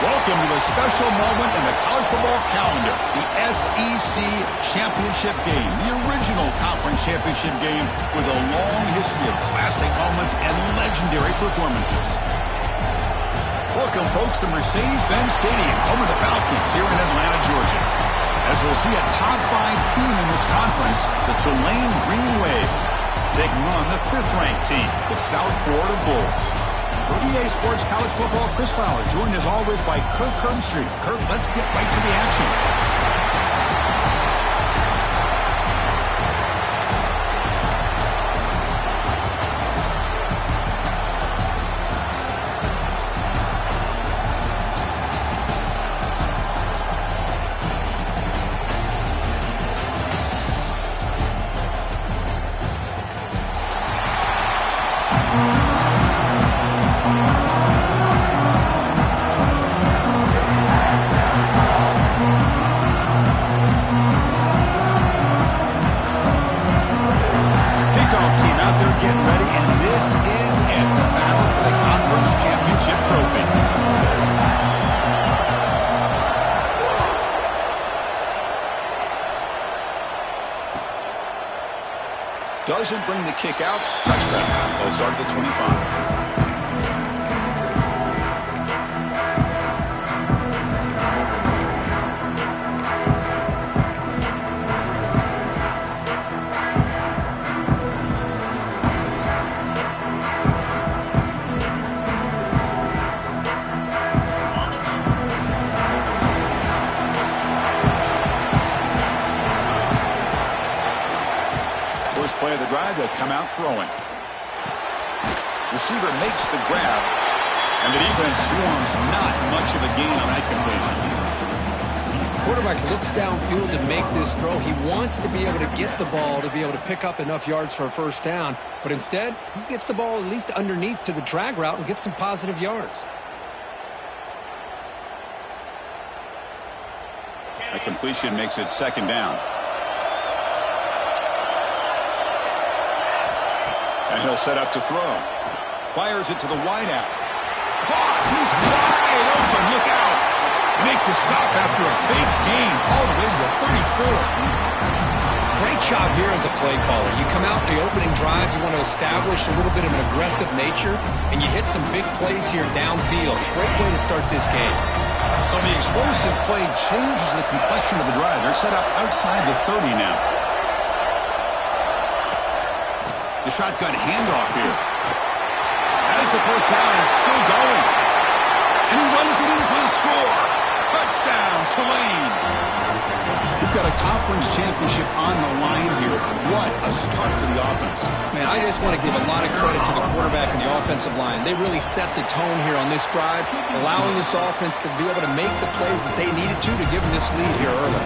Welcome to a special moment in the college football calendar, the SEC Championship Game, the original conference championship game with a long history of classic moments and legendary performances. Welcome, folks, to Mercedes-Benz Stadium, home of the Falcons here in Atlanta, Georgia. As we'll see a top 5 team in this conference, the Tulane Green Wave, taking on the 5th-ranked team, the South Florida Bulls. For EA Sports College Football, Chris Fowler, joined as always by Kirk Herbstreit. Kirk, let's get right to the action. Doesn't bring the kick out. Touchback. They'll start at the 25. Play of the drive, they'll come out throwing. Receiver makes the grab, and the defense swarms. Not much of a gain on that completion. Quarterback looks downfield to make this throw. He wants to be able to get the ball to be able to pick up enough yards for a first down, but instead, he gets the ball at least underneath to the drag route and gets some positive yards. A completion makes it 2nd down. And he'll set up to throw. Fires it to the wideout. Caught! He's wide open. Look out! Make the stop after a big gain all the way to the 34. Great job here as a play caller. You come out in the opening drive, you want to establish a little bit of an aggressive nature, and you hit some big plays here downfield. Great way to start this game. So the explosive play changes the complexion of the drive. They're set up outside the 30 now. The shotgun handoff here. As the first down is still going. And he runs it in for the score. Touchdown, Tulane. We've got a conference championship on the line here. What a start for the offense. Man, I just want to give a lot of credit to the quarterback and the offensive line. They really set the tone here on this drive, allowing this offense to be able to make the plays that they needed to give them this lead here early.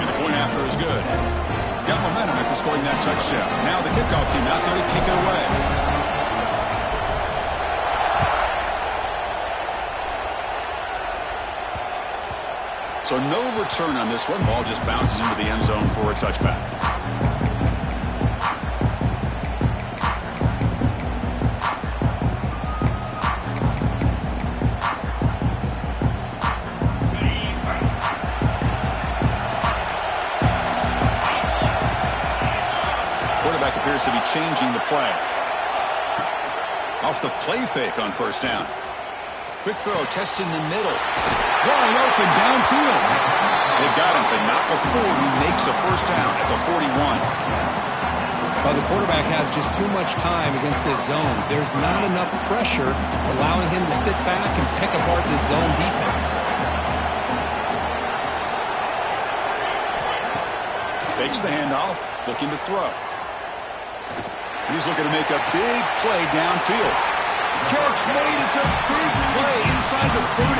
And the point after is good. Got momentum after scoring that touchdown. Now the kickoff team out there to kick it away. So no return on this one. Ball just bounces into the end zone for a touchback. To be changing the play. Off the play fake on first down. Quick throw, testing the middle. Wide open downfield. They got him, but not before he makes a first down at the 41. Well, the quarterback has just too much time against this zone. There's not enough pressure to allowing him to sit back and pick apart this zone defense. Fakes the handoff, looking to throw. He's looking to make a big play downfield. Catch made. It's a big play inside the 30.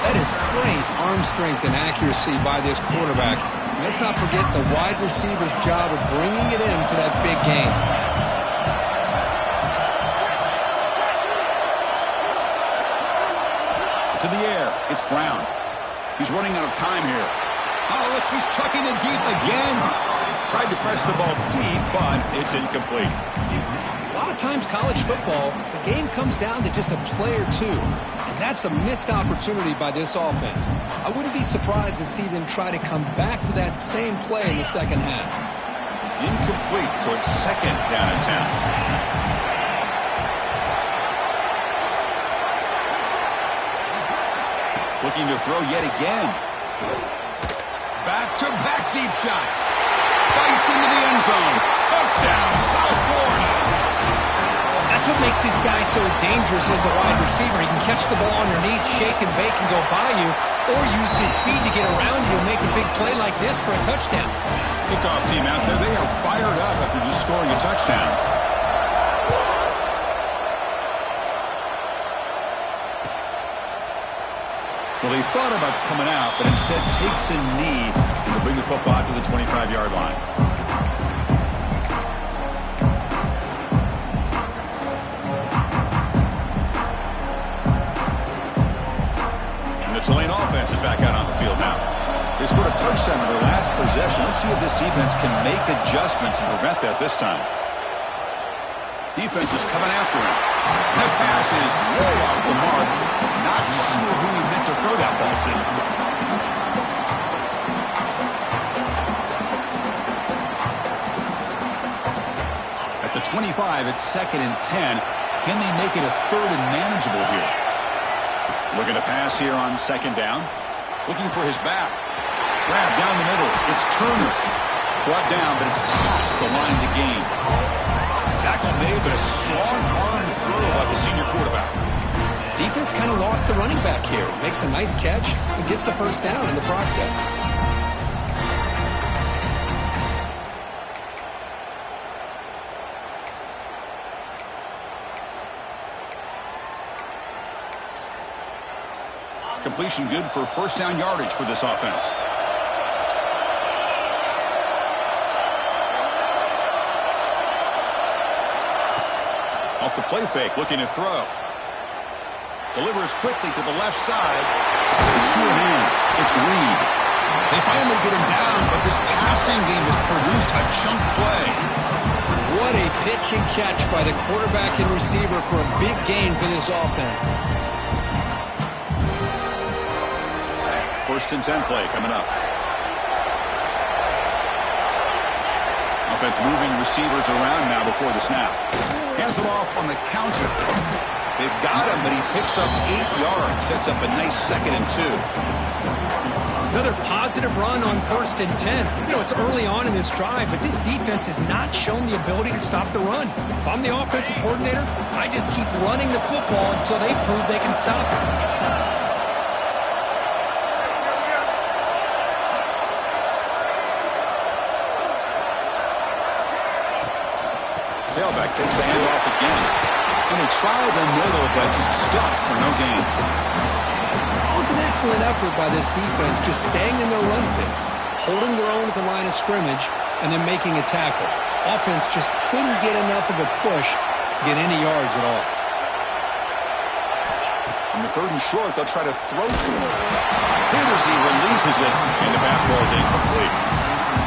That is great arm strength and accuracy by this quarterback. Let's not forget the wide receiver's job of bringing it in for that big gain. To the air. It's Brown. He's running out of time here. Oh, look, he's chucking it deep again. Tried to press the ball deep, but it's incomplete. A lot of times college football, the game comes down to just a play or two. And that's a missed opportunity by this offense. I wouldn't be surprised to see them try to come back to that same play in the second half. Incomplete, so it's second down and 10. Looking to throw yet again. Back-to-back deep shots. Bites into the end zone. Touchdown, South Florida. That's what makes this guy so dangerous as a wide receiver. He can catch the ball underneath, shake and bake and go by you, or use his speed to get around you and make a big play like this for a touchdown. Kickoff team out there, they are fired up after just scoring a touchdown. Well, he thought about coming out, but instead takes a knee to bring the football to the 25-yard line. And the Tulane offense is back out on the field now. They scored a touchdown in their last possession. Let's see if this defense can make adjustments and prevent that this time. Defense is coming after him. And that pass is way off the mark. Not sure who he meant to throw that ball to. At the 25, it's second and 10. Can they make it a third and manageable here? Looking to pass here on second down. Looking for his back. Grab down the middle. It's Turner. Brought down, but it's past the line to gain. Tackle made, but a strong arm throw by the senior quarterback. Defense kind of lost the running back here. Makes a nice catch and gets the first down in the process. Completion good for first down yardage for this offense. Off the play fake, looking to throw. Delivers quickly to the left side. Sure hands. It's Reed. They finally get him down, but this passing game has produced a chunk play. What a pitch and catch by the quarterback and receiver for a big gain for this offense. First and 10 play coming up. Offense moving receivers around now before the snap. Hands it off on the counter. They've got him, but he picks up 8 yards. Sets up a nice second and 2. Another positive run on first and 10. You know, it's early on in this drive, but this defense has not shown the ability to stop the run. If I'm the offensive coordinator, I just keep running the football until they prove they can stop it. Tailback takes the handoff again. And they try the middle, but stuck for no gain. It was an excellent effort by this defense, just staying in their run fits, holding their own at the line of scrimmage, and then making a tackle. Offense just couldn't get enough of a push to get any yards at all. On the third and short, they'll try to throw for it. Hit as he releases it, and the pass ball is incomplete.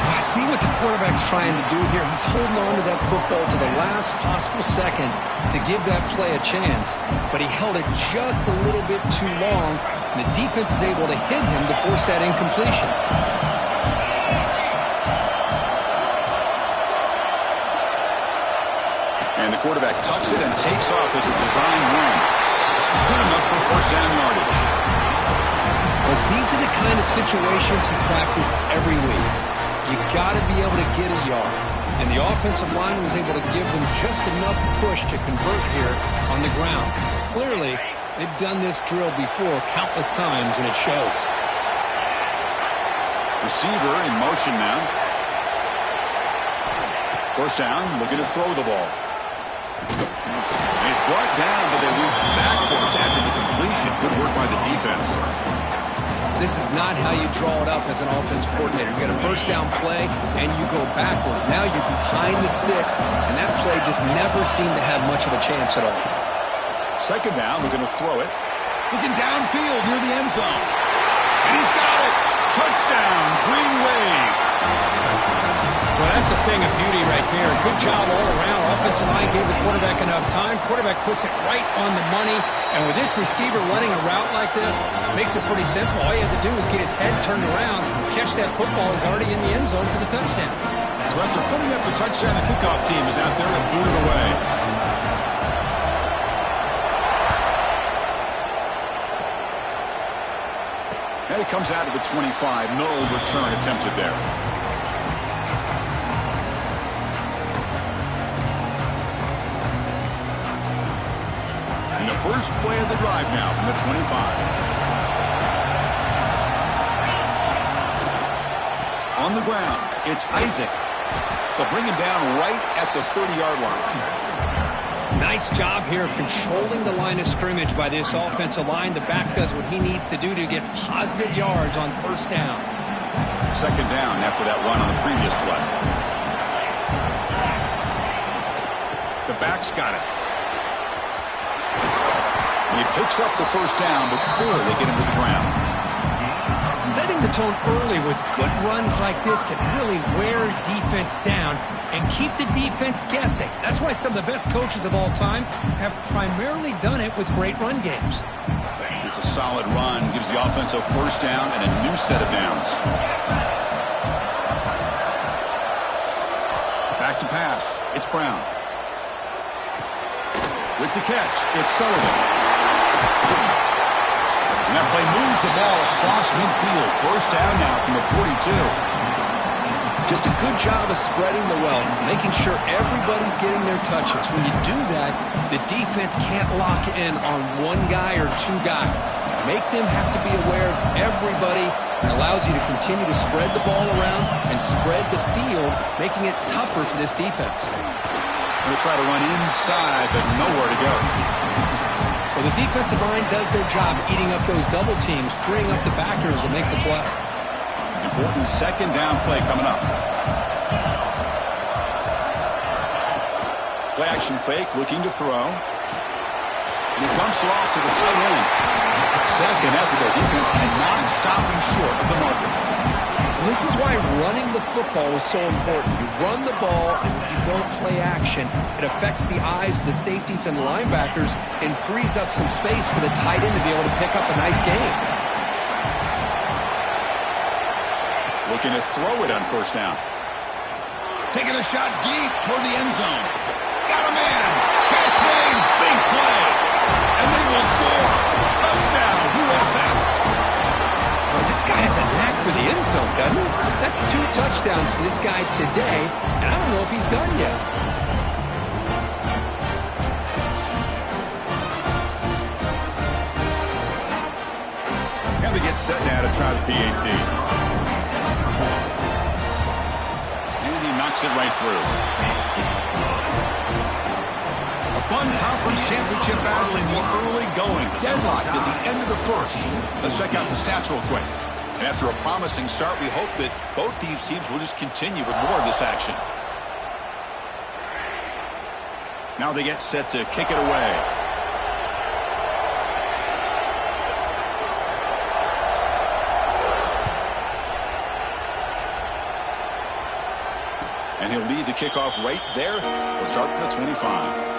I see what the quarterback's trying to do here. He's holding on to that football to the last possible second to give that play a chance, but he held it just a little bit too long, and the defense is able to hit him to force that incompletion. And the quarterback tucks it and takes off as a design run. Good enough for first down yardage. Well, these are the kind of situations you practice every week. You got to be able to get a yard. And the offensive line was able to give them just enough push to convert here on the ground. Clearly, they've done this drill before countless times, and it shows. Receiver in motion now. First down, looking to throw the ball. And he's brought down, but they move backwards after the completion. Good work by the defense. This is not how you draw it up as an offense coordinator. You get a first down play, and you go backwards. Now you're behind the sticks, and that play just never seemed to have much of a chance at all. Second down, we're going to throw it. Looking downfield near the end zone. And he's got it. Touchdown, Green Wave. Well, that's a thing of beauty right there. Good job all around. Offensive line gave the quarterback enough time. Quarterback puts it right on the money. And with this receiver running a route like this, it makes it pretty simple. All you have to do is get his head turned around, catch that football. He's already in the end zone for the touchdown. So after putting up a touchdown, the kickoff team is out there and booted away. And it comes out of the 25. No return attempted there. And the first play of the drive now from the 25. On the ground, it's Isaac. They'll bring him down right at the 30-yard line. Nice job here of controlling the line of scrimmage by this offensive line. The back does what he needs to do to get positive yards on first down. Second down after that run on the previous play. The back's got it. And he picks up the first down before they get him to the ground. Setting the tone early with good runs like this can really wear defense down and keep the defense guessing. That's why some of the best coaches of all time have primarily done it with great run games. It's a solid run, gives the offense a first down and a new set of downs. Back to pass. It's Brown. With the catch, it's Sullivan. And that play moves the ball across midfield. First down now from the 42. Just a good job of spreading the wealth, making sure everybody's getting their touches. When you do that, the defense can't lock in on one guy or two guys. Make them have to be aware of everybody. It allows you to continue to spread the ball around and spread the field, making it tougher for this defense. They'll try to run inside, but nowhere to go. Well, the defensive line does their job eating up those double teams, freeing up the backers to make the play. Important second down play coming up. Play action fake, looking to throw. And he dumps it off to the tight end. Second effort, their defense cannot stop him short of the marker. This is why running the football is so important. You run the ball, and if you don't play action, it affects the eyes of the safeties and the linebackers and frees up some space for the tight end to be able to pick up a nice gain. Looking to throw it on first down. Taking a shot deep toward the end zone. Got a man. Catch made. Big play. And they will score. Touchdown, USF. Well, this guy has a knack for the end zone, doesn't he? That's 2 touchdowns for this guy today, and I don't know if he's done yet. And they get set now to try the PAT. And he knocks it right through. A fun conference championship battle in the early going. Deadlocked at the end of the first. Let's check out the stats real quick. And after a promising start, we hope that both these teams will just continue with more of this action. Now they get set to kick it away. And he'll lead the kickoff right there. We'll start from the 25.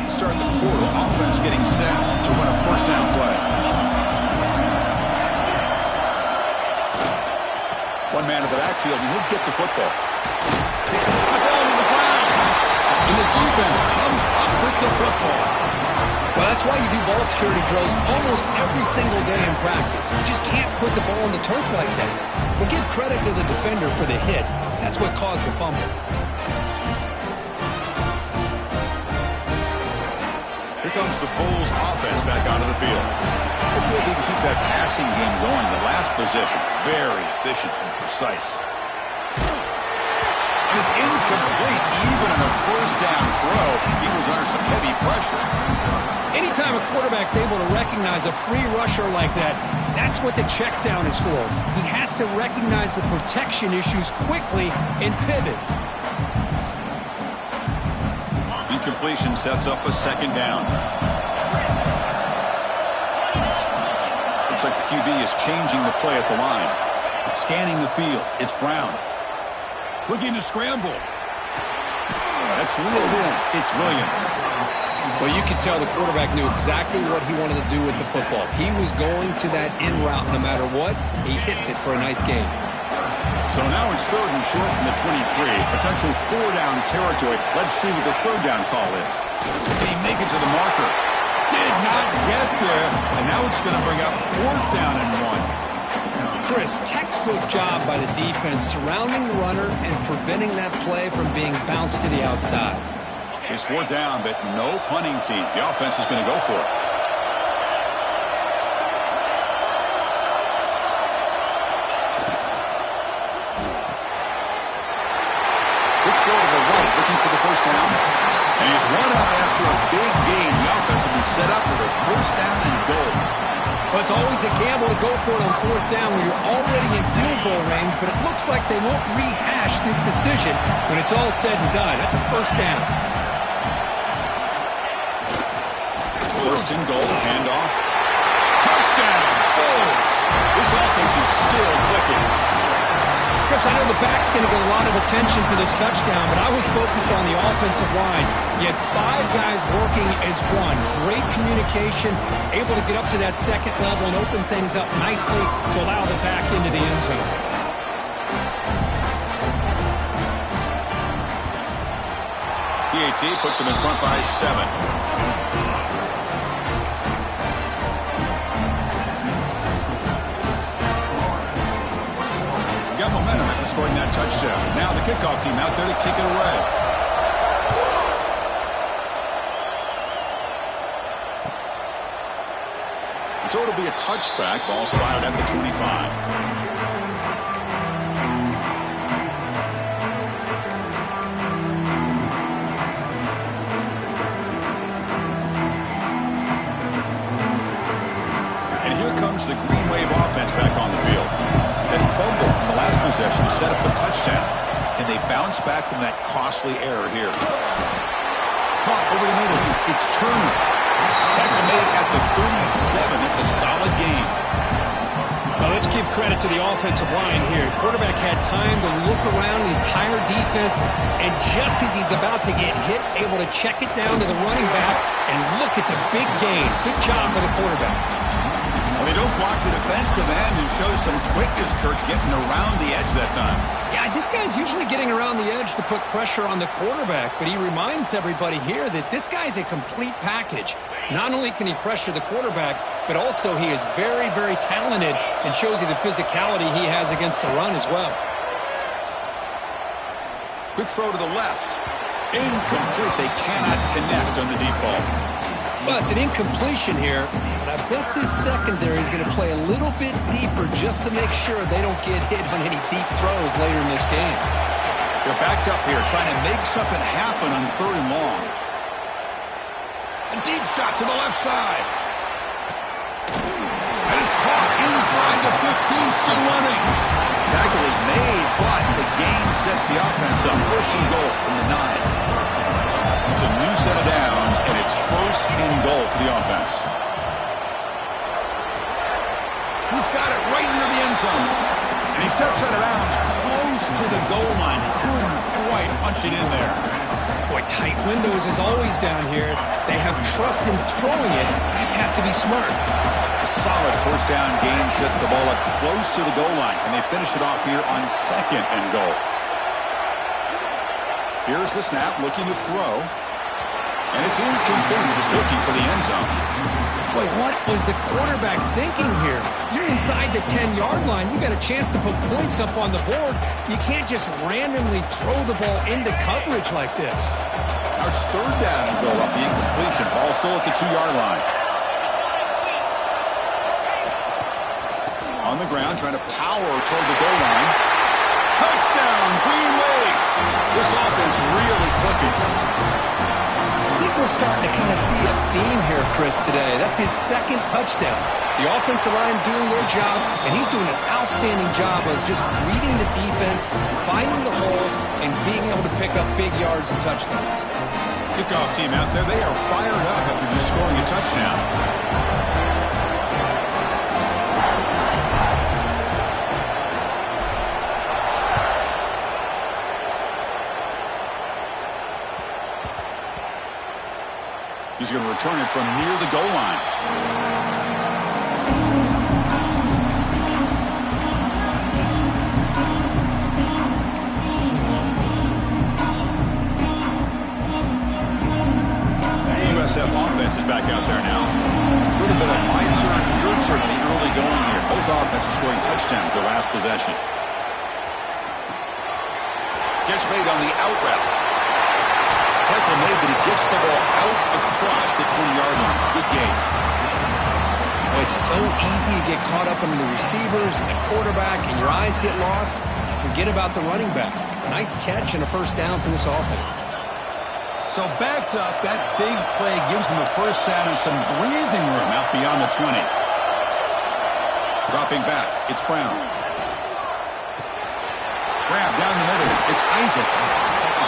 Start the quarter. Offense getting set to run a first down play. One man in the backfield, and he'll get the football. The ball to the ground. And the defense comes up with the football. Well, that's why you do ball security drills almost every single day in practice. You just can't put the ball on the turf like that. But give credit to the defender for the hit, because that's what caused the fumble. Here comes the Bulls offense back onto the field. Let's see if they can keep that passing game going. The last possession, very efficient and precise. And it's incomplete. Even on a first down throw, he was under some heavy pressure. Anytime a quarterback's able to recognize a free rusher like that, that's what the check down is for. He has to recognize the protection issues quickly and pivot. completion sets up a second down. Looks like the QB is changing the play at the line. Scanning the field. It's Brown. Looking to scramble. That's reeled in. It's Williams. Well, you could tell the quarterback knew exactly what he wanted to do with the football. He was going to that in route no matter what. He hits it for a nice gain. So now it's 3rd and short from the 23. Potential 4-down territory. Let's see what the 3rd down call is. They make it to the marker. Did not get there. And now it's going to bring up 4th down and 1. Chris, textbook job by the defense surrounding the runner and preventing that play from being bounced to the outside. It's 4th down, but no punting team. The offense is going to go for it. Let's go to the right, looking for the 1st down. And he's run out after a big gain. The offense will be set up with a 1st down and goal. Well, it's always a gamble to go for it on 4th down when you're already in field goal range, but it looks like they won't rehash this decision when it's all said and done. That's a 1st down. 1st and goal, handoff. Touchdown, Bulls. This offense is still clicking. Chris, I know the back's going to get a lot of attention for this touchdown, but I was focused on the offensive line. You had 5 guys working as one. Great communication, able to get up to that 2nd level and open things up nicely to allow the back into the end zone. PAT puts them in front by 7. Got momentum after scoring that touchdown. Now the kickoff team out there to kick it away. So it'll be a touchback. Ball spotted at the 25. The Green Wave offense back on the field. That fumble in the last possession set up a touchdown. Can they bounce back from that costly error here? Caught over the middle. It's Turner. Tackle made at the 37. It's a solid gain. Well, let's give credit to the offensive line here. Quarterback had time to look around the entire defense, and just as he's about to get hit, able to check it down to the running back, and look at the big gain. Good job by the quarterback. Well, they don't block the defensive end and show some quickness, Kirk, getting around the edge that time. Yeah, this guy's usually getting around the edge to put pressure on the quarterback, but he reminds everybody here that this guy's a complete package. Not only can he pressure the quarterback, but also he is very, very talented and shows you the physicality he has against the run as well. Quick throw to the left. Incomplete. They cannot connect on the deep ball. Well, it's an incompletion here, but I bet this secondary is going to play a little bit deeper just to make sure they don't get hit on any deep throws later in this game. They're backed up here, trying to make something happen on 3rd and long. A deep shot to the left side. And it's caught inside the 15, still running. Tackle is made, but the gain sets the offense up. 1st and goal from the 9. It's a new set of downs, and it's 1st and goal for the offense. He's got it right near the end zone. And he steps out of bounds close to the goal line. Couldn't quite punch it in there. Boy, tight windows as always down here. They have trust in throwing it. They just have to be smart. A solid 1st down gain sets the ball up close to the goal line. And they finish it off here on 2nd and goal. Here's the snap, looking to throw. And it's incomplete. He was looking for the end zone. Boy, what was the quarterback thinking here? You're inside the 10-yard line. You got a chance to put points up on the board. You can't just randomly throw the ball into coverage like this. Now it's 3rd down and goal up the incompletion. Ball still at the 2-yard line. On the ground, trying to power toward the goal line. Touchdown, Green Wave. This offense really clicking. I think we're starting to kind of see a theme here, Chris, today. That's his second touchdown. The offensive line doing their job, and he's doing an outstanding job of just reading the defense, finding the hole, and being able to pick up big yards and touchdowns. Kickoff team out there, they are fired up after just scoring a touchdown. He's going to return it from near the goal line. USF offense is back out there now. A little bit of my turn, your turn in the early going here. Both offenses scoring touchdowns their last possession. Gets made on the out route. Tackle made, but he gets the ball out across the 20-yard line. Good game. Well, it's so easy to get caught up in the receivers and the quarterback, and your eyes get lost. Forget about the running back. Nice catch and a first down for this offense. So backed up, that big play gives them a first down and some breathing room out beyond the 20. Dropping back, it's Brown. Grab down the middle, it's Isaac.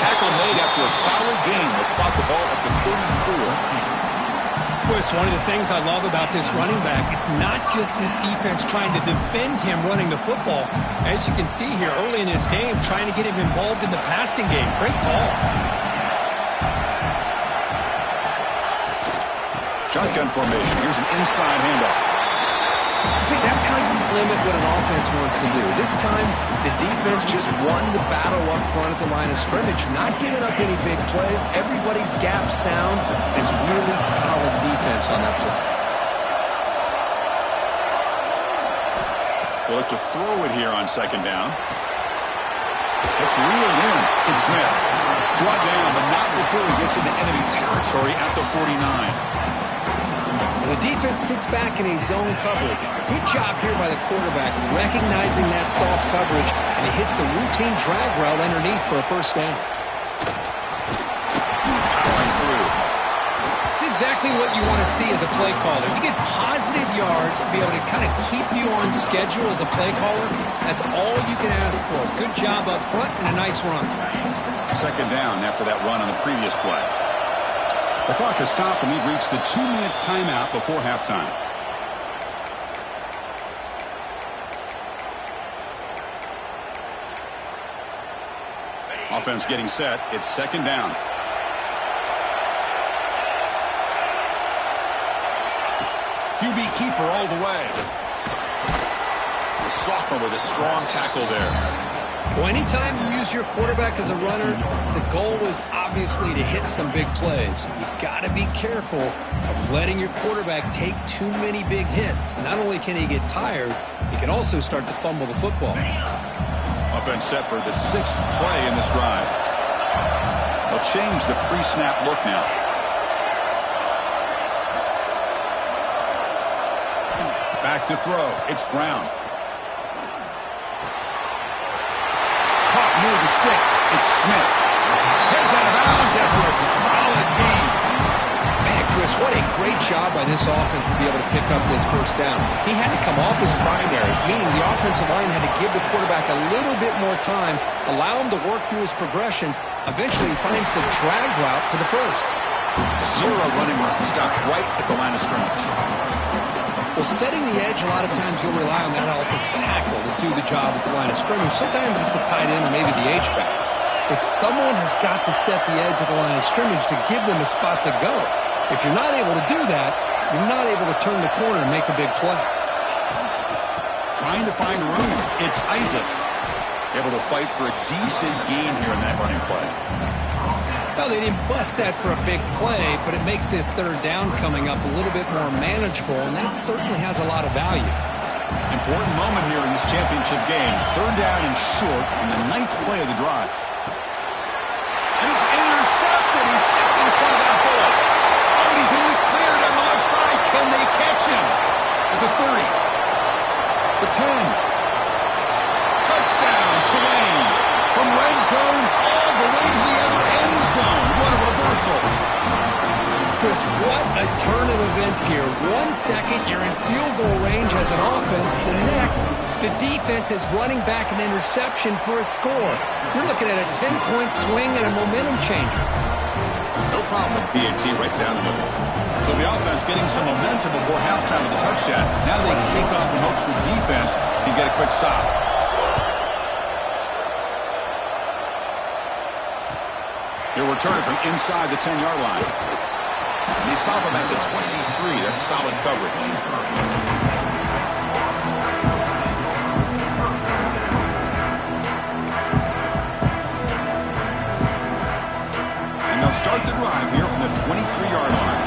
Tackle made after a solid gain. They spot the ball at the 34. Well, it's one of the things I love about this running back. It's not just this defense trying to defend him running the football. As you can see here early in this game, trying to get him involved in the passing game. Great call. Shotgun formation. Here's an inside handoff. See, that's how you limit what an offense wants to do. This time, the defense just won the battle up front at the line of scrimmage, not giving up any big plays. Everybody's gap sound. It's really solid defense on that play. They'll look to throw it here on second down. It's reeled in. It's Smith. Brought down, but not before he gets into enemy territory at the 49. The defense sits back in a zone coverage. Good job here by the quarterback, recognizing that soft coverage, and he hits the routine drag route underneath for a first down. Powering through. It's exactly what you want to see as a play caller. You get positive yards to be able to kind of keep you on schedule as a play caller. That's all you can ask for. Good job up front and a nice run. Second down after that run on the previous play. The clock has stopped, and we've reached the 2-minute timeout before halftime. Offense getting set. It's second down. QB keeper all the way. The sophomore with a strong tackle there. Well, anytime you use your quarterback as a runner, the goal is obviously to hit some big plays. You've got to be careful of letting your quarterback take too many big hits. Not only can he get tired, he can also start to fumble the football. Offense set for the 6th play in this drive. They'll change the pre-snap look now. Back to throw. It's Brown. Caught near the sticks. It's Smith. Heads out of bounds after a solid gain. Man, Chris, what a great job by this offense to be able to pick up this first down. He had to come off his primary, meaning the offensive line had to give the quarterback a little bit more time, allow him to work through his progressions. Eventually, he finds the drag route for the first. Zero running room. Stopped right at the line of scrimmage. Well, setting the edge, a lot of times you'll rely on that offensive tackle to do the job at the line of scrimmage. Sometimes it's a tight end or maybe the H-back. But someone has got to set the edge of the line of scrimmage to give them a spot to go. If you're not able to do that, you're not able to turn the corner and make a big play. Trying to find room. It's Isaac. Able to fight for a decent gain here in that running play. Well, they didn't bust that for a big play, but it makes this third down coming up a little bit more manageable, and that certainly has a lot of value. Important moment here in this championship game. Third down and short on the 9th play of the drive. And it's intercepted. He stepped in front of that bullet. Oh, but he's in the clear down the left side. Can they catch him? At the 30. The 10. Touchdown, Tulane. From red zone all the way to the other end zone. What a reversal. Chris, what a turn of events here. 1 second, you're in field goal range as an offense. The next, the defense is running back an interception for a score. You're looking at a 10-point swing and a momentum changer. No problem with PAT right down the middle. So the offense getting some momentum before halftime with the touchdown. Now they kick off in hopes the defense can get a quick stop. He'll return it from inside the 10-yard line. And they stop him at the 23. That's solid coverage. And they'll start the drive here from the 23-yard line.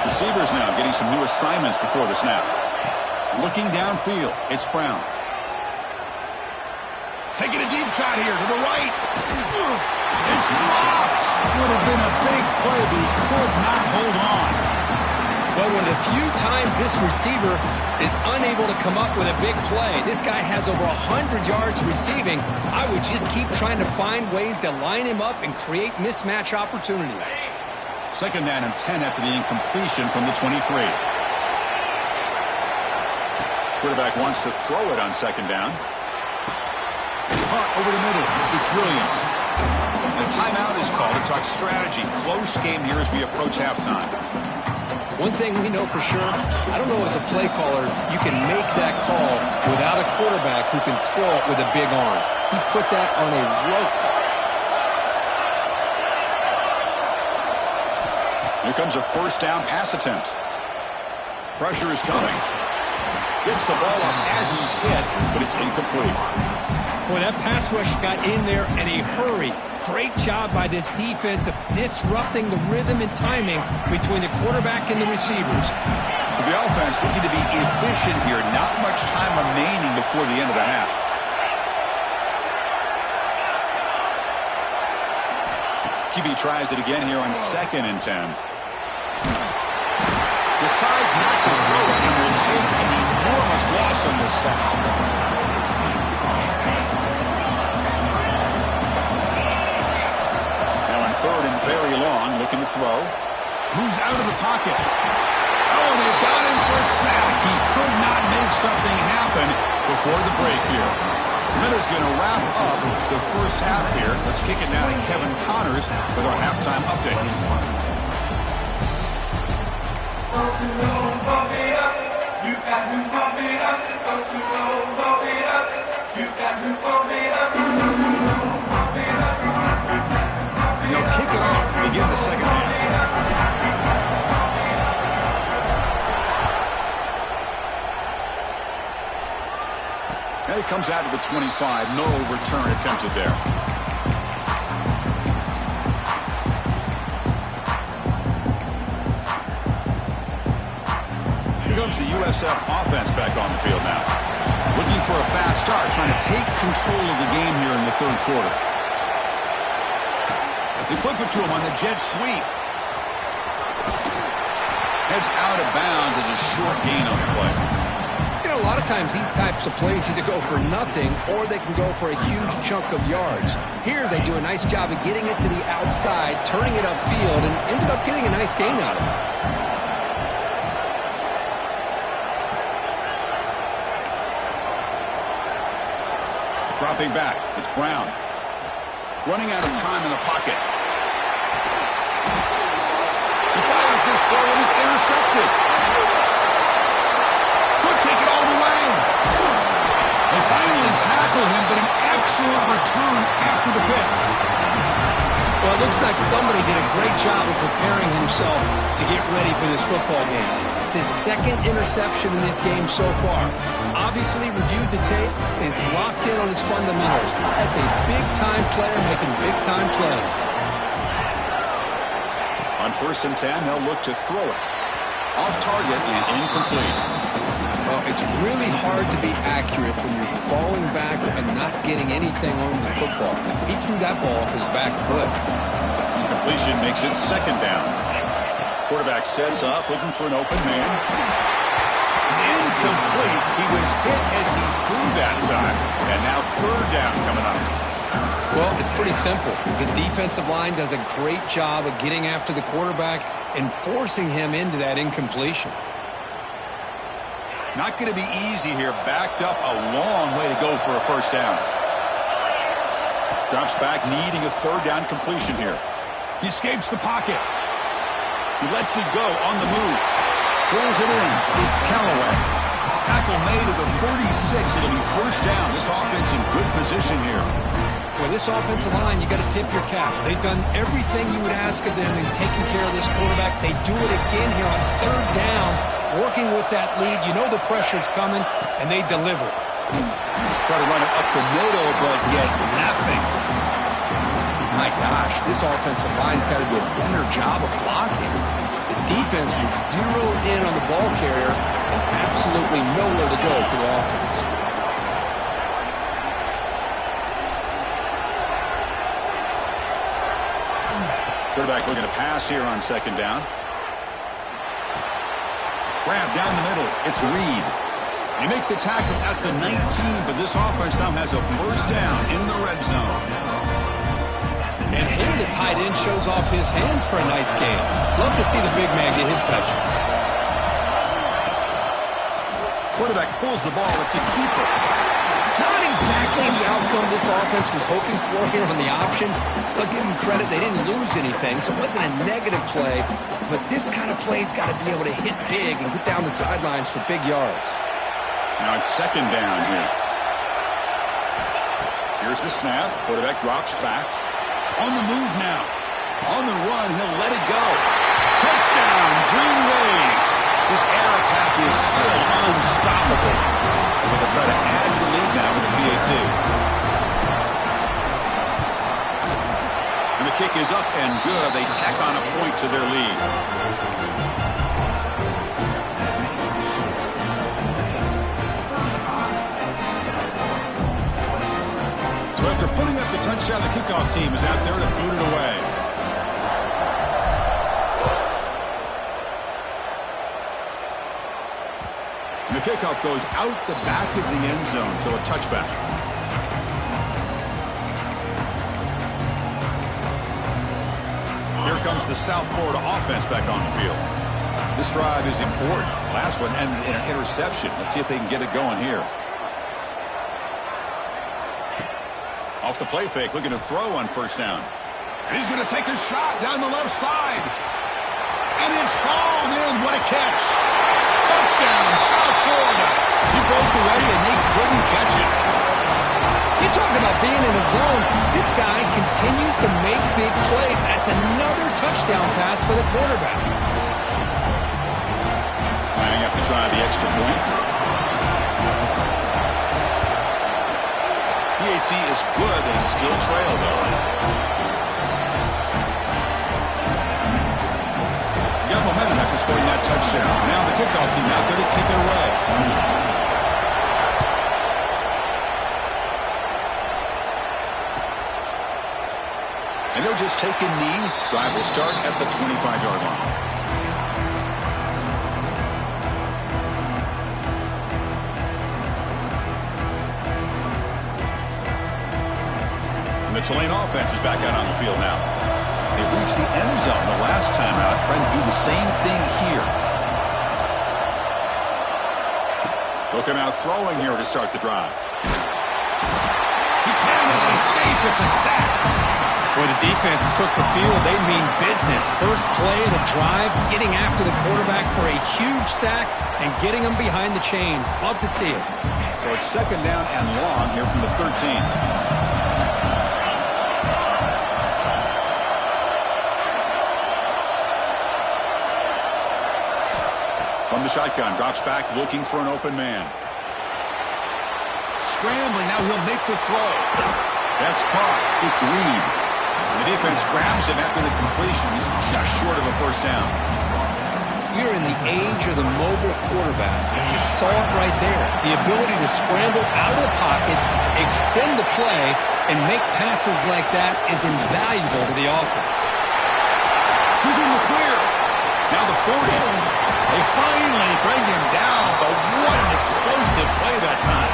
Receivers now getting some new assignments before the snap. Looking downfield, it's Brown. Taking a deep shot here to the right. It's dropped. Would have been a big play, but he could not hold on. Well, one of the few times this receiver is unable to come up with a big play. This guy has over 100 yards receiving. I would just keep trying to find ways to line him up and create mismatch opportunities. Second down and 10 after the incompletion from the 23. Quarterback wants to throw it on second down. Punt over the middle. It's Williams. And a timeout is called to talk strategy. Close game here as we approach halftime. One thing we know for sure, I don't know as a play caller, you can make that call without a quarterback who can throw it with a big arm. He put that on a rope. Here comes a first down pass attempt. Pressure is coming. Gets the ball up as he's hit, but it's incomplete. Boy, that pass rush got in there in a hurry. Great job by this defense of disrupting the rhythm and timing between the quarterback and the receivers. So the offense looking to be efficient here. Not much time remaining before the end of the half. QB tries it again here on 2nd and 10. Decides not to throw it and will take an enormous loss on this sack. Third and very long, looking to throw. Moves out of the pocket. Oh, they got him for a sack. He could not make something happen before the break here. Miller's going to wrap up the first half here. Let's kick it now to Kevin Connors with our halftime update. Don't you know, bump it up. You got to bump it up. Don't you know, bump it up. You got to bump it up. Don't you know, bump it up. They'll kick it off to begin the second half. And it comes out to the 25. No return attempted there. Here comes the USF offense back on the field now. Looking for a fast start, trying to take control of the game here in the third quarter. They flip it to him on the jet sweep. Heads out of bounds as a short gain on the play. You know, a lot of times these types of plays either go for nothing or they can go for a huge chunk of yards. Here they do a nice job of getting it to the outside, turning it upfield, and ended up getting a nice gain out of it. Dropping back, it's Brown. Running out of time in the pocket. He fires this throw and is intercepted. Could take it all the way. They finally tackle him, but an excellent return after the pick. Well, it looks like somebody did a great job of preparing himself to get ready for this football game. It's his second interception in this game so far. Obviously reviewed the tape, is locked in on his fundamentals. That's a big-time player making big-time plays. On 1st and 10, they'll look to throw it. Off target and incomplete. Well, it's really hard to be accurate when you're falling back and not getting anything on the football. He threw that ball off his back foot. Incompletion makes it 2nd down. Quarterback sets up, looking for an open man. It's incomplete. He was hit as he threw that time. And now 3rd down coming up. Well, it's pretty simple. The defensive line does a great job of getting after the quarterback and forcing him into that incompletion. Not going to be easy here. Backed up a long way to go for a first down. Drops back, needing a third down completion here. He escapes the pocket. He lets it go on the move. Pulls it in. It's Callaway. Tackle made at the 36. It'll be first down. This offense in good position here. Well, this offensive line, you got to tip your cap. They've done everything you would ask of them in taking care of this quarterback. They do it again here on third down, working with that lead. You know the pressure's coming, and they deliver. Try to run it up the middle, but get nothing. My gosh, this offensive line's got to do a better job of blocking. The defense was zeroed in on the ball carrier and absolutely nowhere to go for the offense. Quarterback looking to pass here on second down. Grab down the middle. It's Reed. They make the tackle at the 19, but this offense now has a first down in the red zone. And here the tight end shows off his hands for a nice game. Love to see the big man get his touches. Quarterback pulls the ball. It's a keeper. Not exactly the outcome this offense was hoping for here on the option. But give them credit, they didn't lose anything, so it wasn't a negative play. But this kind of play's got to be able to hit big and get down the sidelines for big yards. Now it's second down here. Here's the snap. Quarterback drops back. On the move now. On the run, he'll let it go. Touchdown, Green Wave. This air attack is still unstoppable. They'll try to add to the lead now with the PAT. And the kick is up and good. They tack on a point to their lead. So after putting up the touchdown, the kickoff team is out there to boot it away. And the kickoff goes out the back of the end zone, so a touchback. Here comes the South Florida offense back on the field. This drive is important. Last one ended in an interception. Let's see if they can get it going here. Off the play fake, looking to throw on first down. And he's going to take a shot down the left side. And it's hauled in. What a catch. Touchdown, South Florida. He broke away and they couldn't catch it. You talk about being in a zone. This guy continues to make big plays. That's another touchdown pass for the quarterback. Lining up to try the extra point. PAT is good. They still trail, though. Got momentum after scoring that touchdown. Now the kickoff team out there to kick it away. And they'll just take a knee. Drive will start at the 25-yard line. And the Tulane offense is back out on the field now. They reached the end zone the last time out, trying to do the same thing here. Looking out throwing here to start the drive. He cannot escape. It's a sack. Boy, the defense took the field. They mean business. First play of the drive, getting after the quarterback for a huge sack and getting him behind the chains. Love to see it. So it's second down and long here from the 13. From the shotgun, drops back, looking for an open man. Scrambling, now he'll make the throw. That's caught. It's Reed. The defense grabs him after the completion. He's just short of a first down. You're in the age of the mobile quarterback, and you saw it right there. The ability to scramble out of the pocket, extend the play, and make passes like that is invaluable to the offense. Who's in the clear? Now the 40. They finally bring him down, but what an explosive play that time.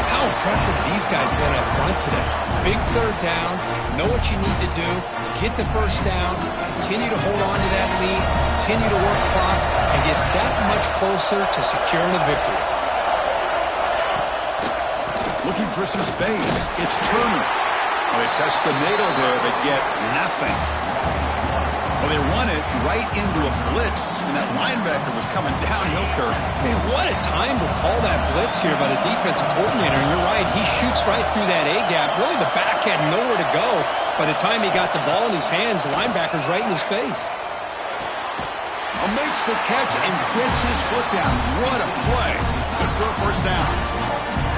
How impressive these guys been up front today. big third down, know what you need to do, get the first down, continue to hold on to that lead, continue to work clock, and get that much closer to securing a victory. Looking for some space. It's Turner. Well, they test the middle there, but get nothing. Well, they run it right into a blitz, and that linebacker was coming downhill, Kirk. Man, what a time to call that blitz here by the defensive coordinator. And you're right, he shoots right through that A-gap. Really, the back had nowhere to go. By the time he got the ball in his hands, the linebacker's right in his face. Makes the catch and gets his foot down. What a play. Good for a first down.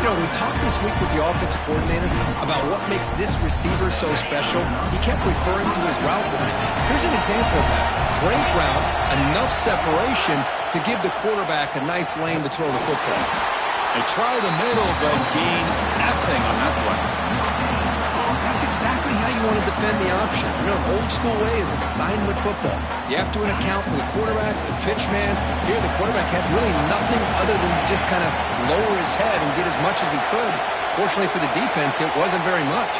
You know, we talked this week with the offensive coordinator about what makes this receiver so special. He kept referring to his route running. Here's an example of that. Great route, enough separation to give the quarterback a nice lane to throw the football. They try the middle, but gain nothing on that play. That's exactly how you want to defend the option. You know, old school way is assignment football. You have to account for the quarterback, the pitch man. Here, the quarterback had really nothing other than just kind of lower his head and get as much as he could. Fortunately for the defense, it wasn't very much.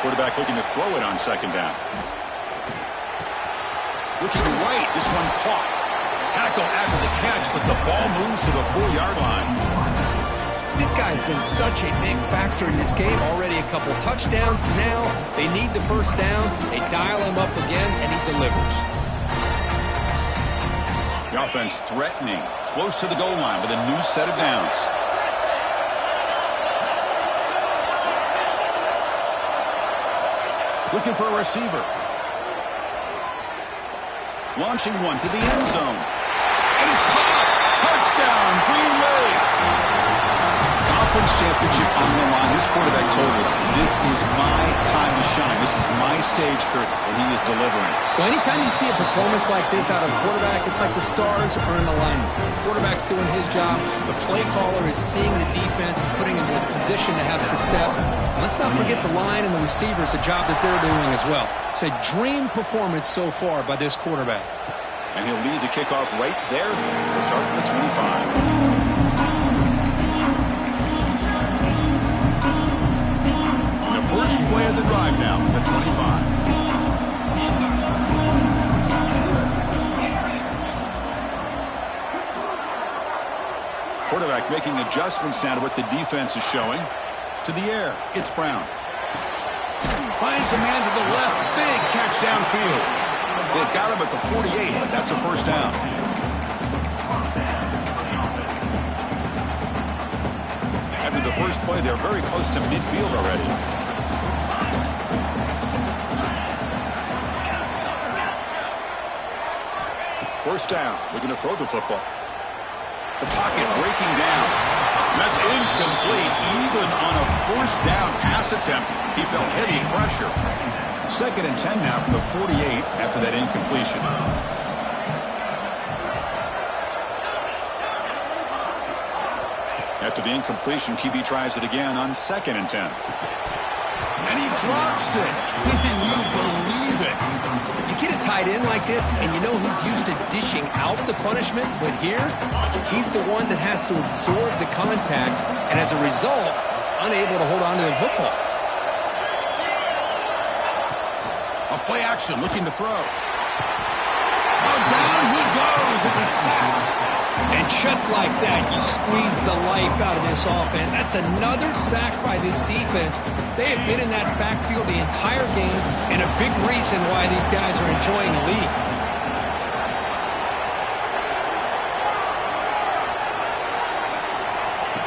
Quarterback looking to throw it on second down. Looking right, this one caught. Tackle after the catch, but the ball moves to the 4-yard line. This guy's been such a big factor in this game. Already a couple touchdowns. Now they need the first down. They dial him up again, and he delivers. The offense threatening, close to the goal line with a new set of downs. Looking for a receiver. Launching one to the end zone. And it's caught. Touchdown, Green Wave. Conference championship on the line. This quarterback told us, this is my time to shine. This is my stage, Kurt, and he is delivering. Well, anytime you see a performance like this out of a quarterback, it's like the stars are in alignment. The quarterback's doing his job. The play caller is seeing the defense and putting him in a position to have success. Let's not forget the line and the receivers, the job that they're doing as well. It's a dream performance so far by this quarterback. And he'll lead the kickoff right there. We'll start at the 25. First play of the drive now, the 25. Quarterback making adjustments now to what the defense is showing. To the air, it's Brown. Finds a man to the left, big catch downfield. They got him at the 48, but that's a first down. After the first play, they're very close to midfield already. First down, looking to throw the football. The pocket breaking down. That's incomplete. Even on a first down pass attempt, he felt heavy pressure. Second and 10 now from the 48 after that incompletion. After the incompletion, QB tries it again on second and 10. And he drops it. Can you believe it? You get a tight end like this, and you know he's used to dishing out the punishment, but here, he's the one that has to absorb the contact, and as a result, he's unable to hold on to the football. A play action, looking to throw. Oh, down he goes. It's a sack. And just like that, you squeeze the life out of this offense. That's another sack by this defense. They have been in that backfield the entire game, and a big reason why these guys are enjoying the lead.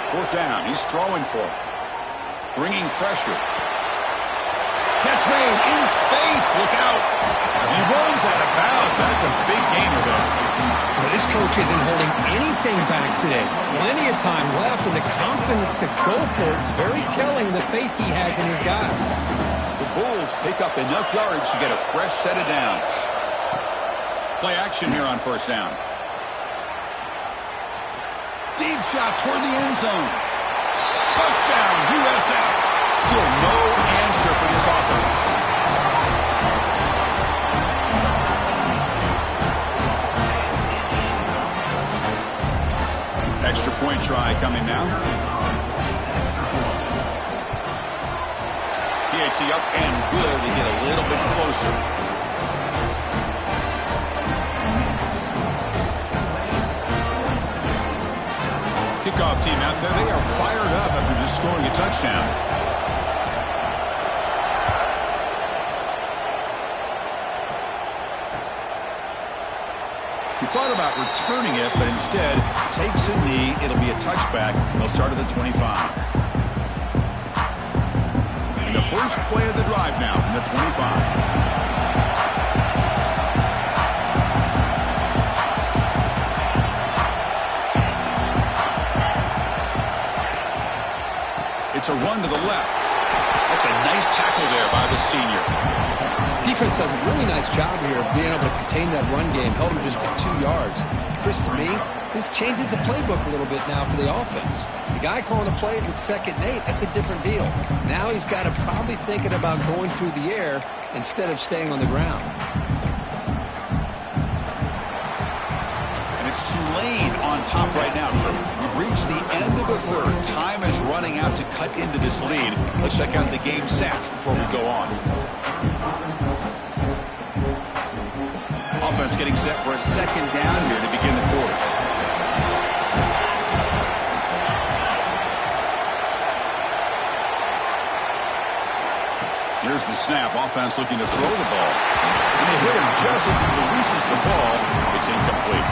Fourth down, he's throwing for it. Bringing pressure. Catch made in space. Look out. He runs out of bounds. That's a big gainer there. Well, this coach isn't holding anything back today. Plenty of time left, and the confidence to go for it is very telling the faith he has in his guys. The Bulls pick up enough yards to get a fresh set of downs. Play action here on first down. Deep shot toward the end zone. Touchdown, USF. Still no answer for this offense. Extra point try coming now. PAT up and good to get a little bit closer. Kickoff team out there, they are fired up after just scoring a touchdown. He thought about returning it, but instead takes a knee. It'll be a touchback. They'll start at the 25. And the first play of the drive now from the 25. It's a run to the left. That's a nice tackle there by the senior. Defense does a really nice job here of being able to contain that run game, help him just get 2 yards. Chris, to me, this changes the playbook a little bit now for the offense. The guy calling the plays at 2nd and 8, that's a different deal. Now he's got to probably thinking about going through the air instead of staying on the ground. It's Tulane on top right now, crew. We've reached the end of the third. Time is running out to cut into this lead. Let's check out the game stats before we go on. Offense getting set for a 2nd down here to begin the quarter. Here's the snap. Offense looking to throw the ball. And they hit him just as he releases the ball. It's incomplete.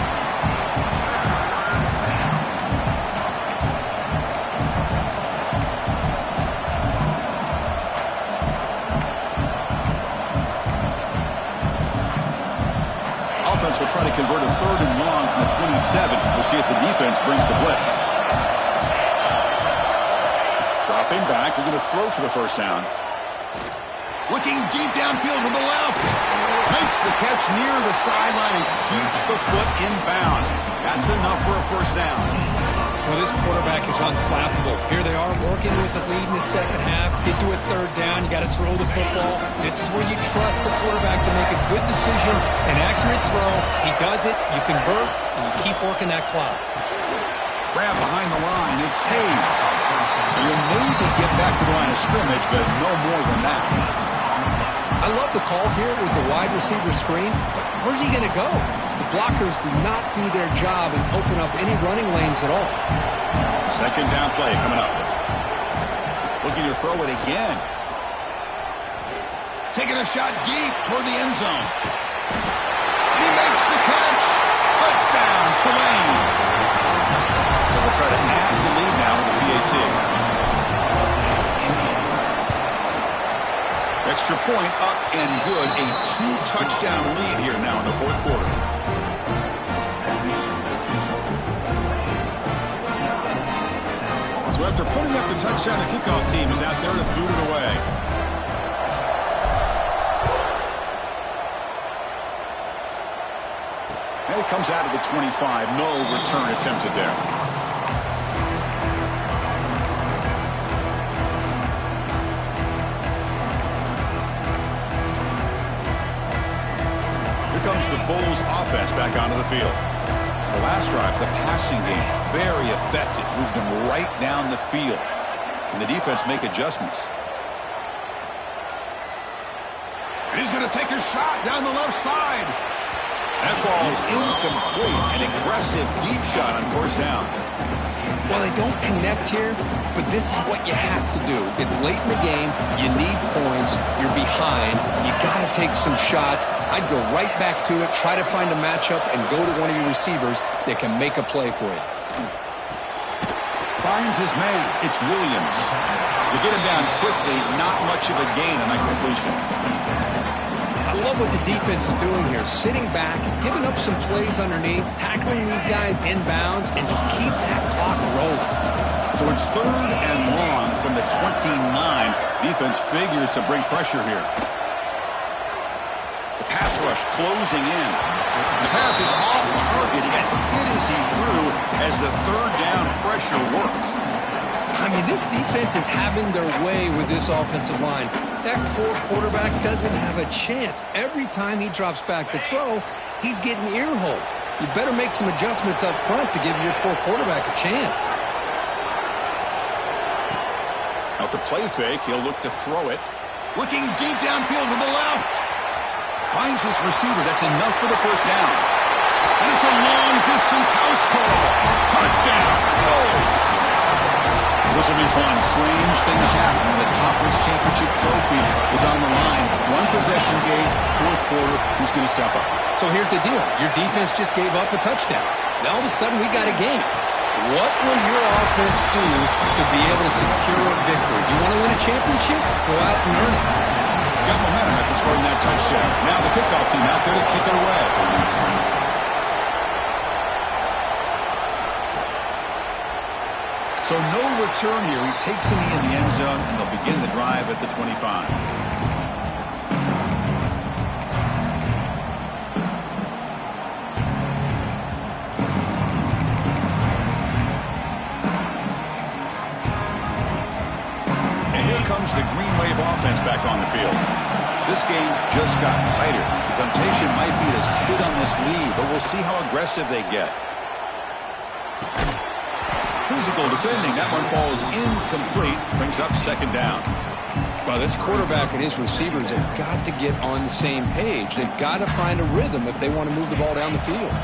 Will try to convert a 3rd and long from the 27. We'll see if the defense brings the blitz. Dropping back, we're going to throw for the 1st down. Looking deep downfield to the left. Makes the catch near the sideline and keeps the foot in bounds. That's enough for a 1st down. Well, this quarterback is unflappable. Here they are working with the lead in the 2nd half. Get to a 3rd down. You got to throw the football. This is where you trust the quarterback to make a good decision, an accurate throw. He does it, you convert, and you keep working that clock. Grab behind the line. It's Hayes. He'll maybe get back to the line of scrimmage, but no more than that. I love the call here with the wide receiver screen, but where's he going to go? The blockers do not do their job and open up any running lanes at all. 2nd down play coming up. Looking to throw it again. Taking a shot deep toward the end zone. He makes the catch. Touchdown, Tulane. They'll try to add the lead now with the PAT. Extra point up and good. A 2-touchdown lead here now in the 4th quarter. So after putting up the touchdown, the kickoff team is out there to boot it away. And it comes out of the 25. No return attempted there. Comes the Bulls offense back onto the field. The last drive, the passing game, very effective. Moved them right down the field. Can the defense make adjustments? And he's going to take a shot down the left side. That ball is incomplete. An aggressive deep shot on 1st down. Well, they don't connect here, but this is what you have to do. It's late in the game. You need points. You're behind. You got to take some shots. I'd go right back to it, try to find a matchup, and go to one of your receivers that can make a play for you. Finds his man. It's Williams. You get him down quickly. Not much of a gain on that completion. I love what the defense is doing here. Sitting back, giving up some plays underneath, tackling these guys inbounds, and just keep that clock rolling. So it's 3rd and long from the 29. Defense figures to bring pressure here. The pass rush closing in. The pass is off target and hit as he threw as the 3rd down pressure works. I mean, this defense is having their way with this offensive line. That poor quarterback doesn't have a chance. Every time he drops back to throw, he's getting ear-holed. you better make some adjustments up front to give your poor quarterback a chance. Off the play fake, he'll look to throw it. Looking deep downfield to the left. Finds his receiver. That's enough for the first down. And it's a long-distance house call. Touchdown. Goals. This will be fun. Strange things happen when the conference championship trophy is on the line. One possession game, fourth quarter. Who's going to step up? So here's the deal. Your defense just gave up a touchdown. Now all of a sudden we got a game. What will your offense do to be able to secure a victory? You want to win a championship? Go out and earn it. Got momentum after scoring that touchdown. Now the kickoff team out there to kick it away. So no return here. He takes a knee in the end zone, and they'll begin the drive at the 25. Comes the Green Wave offense back on the field. This game just got tighter. The temptation might be to sit on this lead, but we'll see how aggressive they get. Physical defending. That one falls incomplete. Brings up second down. Well, this quarterback and his receivers have got to get on the same page. They've got to find a rhythm if they want to move the ball down the field.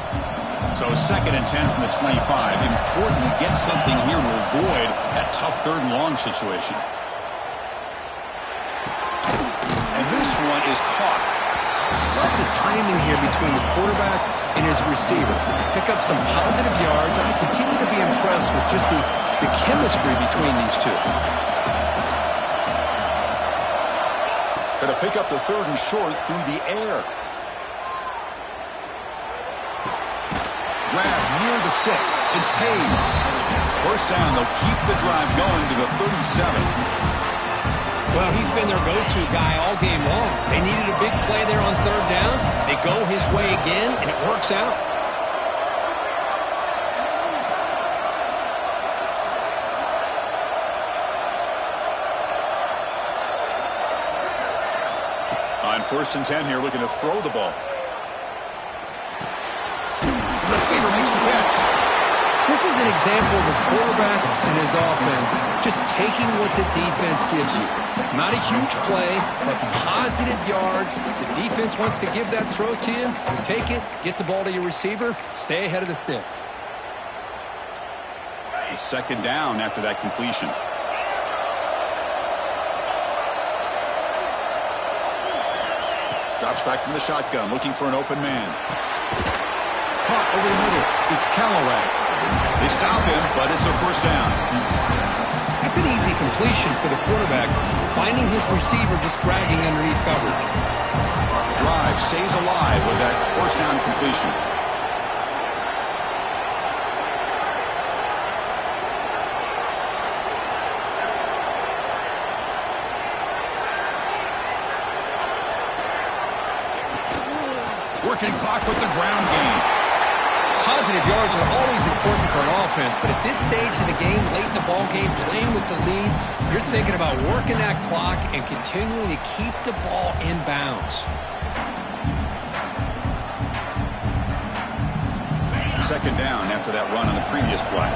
So 2nd and 10 from the 25. Important to get something here to avoid that tough third and long situation. This one is caught. Love the timing here between the quarterback and his receiver. Pick up some positive yards. I continue to be impressed with just the chemistry between these two. Going to pick up the 3rd and short through the air. Grab near the sticks. It's Hayes. First down. They'll keep the drive going to the 37. Well, he's been their go-to guy all game long. They needed a big play there on 3rd down. They go his way again, and it works out. On 1st and 10 here, looking to throw the ball. The receiver makes the catch. This is an example of a quarterback and his offense just taking what the defense gives you. Not a huge play, but positive yards. The defense wants to give that throw to you. You take it, get the ball to your receiver, stay ahead of the sticks. Second down after that completion. Drops back from the shotgun, looking for an open man. Caught over the middle. It's Callaway. They stop him, but it's a first down. That's an easy completion for the quarterback, finding his receiver just dragging underneath coverage. Drive stays alive with that first down completion. Working clock with the ground game. Positive yards are always important for an offense, but at this stage of the game, late in the ball game, playing with the lead, you're thinking about working that clock and continuing to keep the ball in bounds. Second down after that run on the previous play.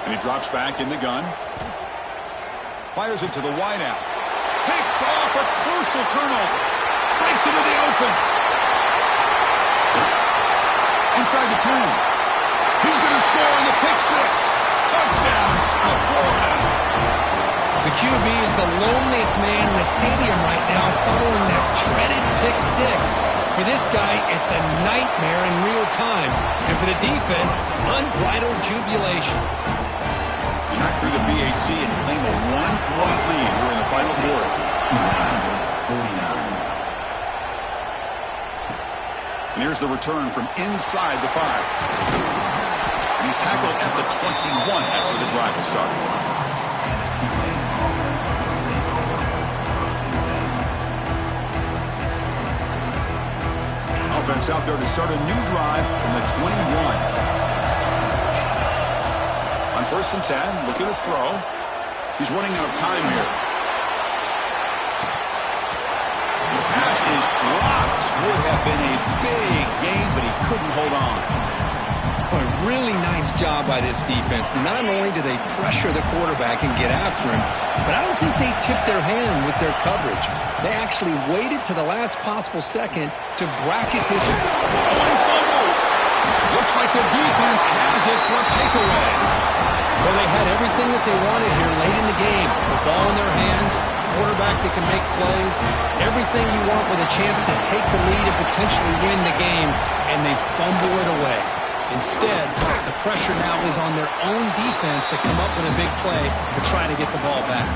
And he drops back in the gun. Fires it to the wideout. Picked off, a crucial turnover. Breaks into the open. Inside the 10. He's going to score on the pick six. Touchdown, South Florida. The QB is the loneliest man in the stadium right now following that dreaded pick six. For this guy, it's a nightmare in real time. And for the defense, unbridled jubilation. You knock through the BAT and claim a 1-point lead here in the final quarter. And here's the return from inside the 5. And he's tackled at the 21. That's where the drive will start. comes out there to start a new drive from the 21. On 1st and 10, looking to throw. He's running out of time here. The pass is dropped. Would have been a big gain, but he couldn't hold on. A really nice job by this defense. Not only do they pressure the quarterback and get after him, but I don't think they tipped their hand with their coverage. They actually waited to the last possible second to bracket this. Oh, he fumbles. Looks like the defense has it for a takeaway. Well, they had everything that they wanted here late in the game. The ball in their hands, quarterback that can make plays, everything you want with a chance to take the lead and potentially win the game, and they fumble it away. Instead, the pressure now is on their own defense to come up with a big play to try to get the ball back.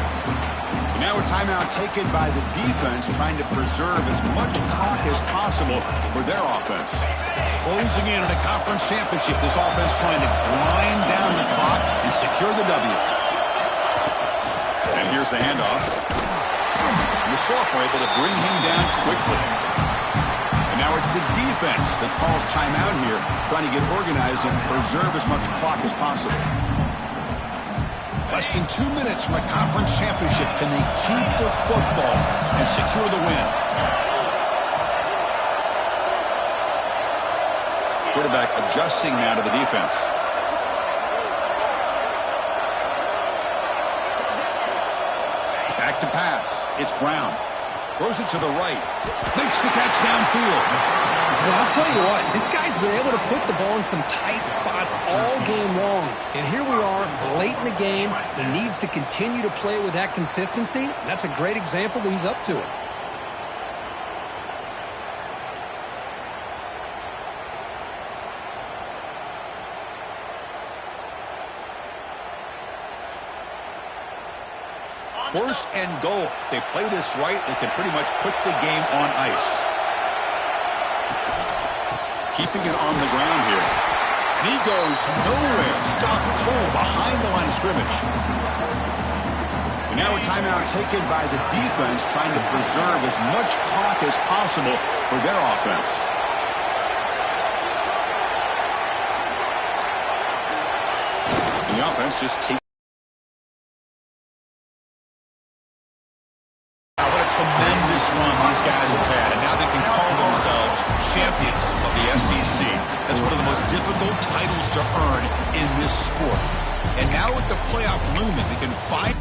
And now a timeout taken by the defense, trying to preserve as much clock as possible for their offense. Closing in on a conference championship, this offense trying to grind down the clock and secure the W. And here's the handoff. And the sophomore able to bring him down quickly. Now it's the defense that calls timeout here, trying to get organized and preserve as much clock as possible. Less than 2 minutes from a conference championship. Can they keep the football and secure the win? Quarterback adjusting now to the defense. Back to pass. It's Brown. Throws it to the right. Makes the catch downfield. Well, I'll tell you what, this guy's been able to put the ball in some tight spots all game long. And here we are, late in the game. He needs to continue to play with that consistency. That's a great example that he's up to it. First and goal. They play this right, they can pretty much put the game on ice. Keeping it on the ground here. And he goes nowhere. Stop cold behind the line of scrimmage. And now a timeout taken by the defense, trying to preserve as much clock as possible for their offense. And the offense just takes. Tremendous run these guys have had, and now they can call themselves champions of the SEC. That's one of the most difficult titles to earn in this sport. And now with the playoff looming, they can find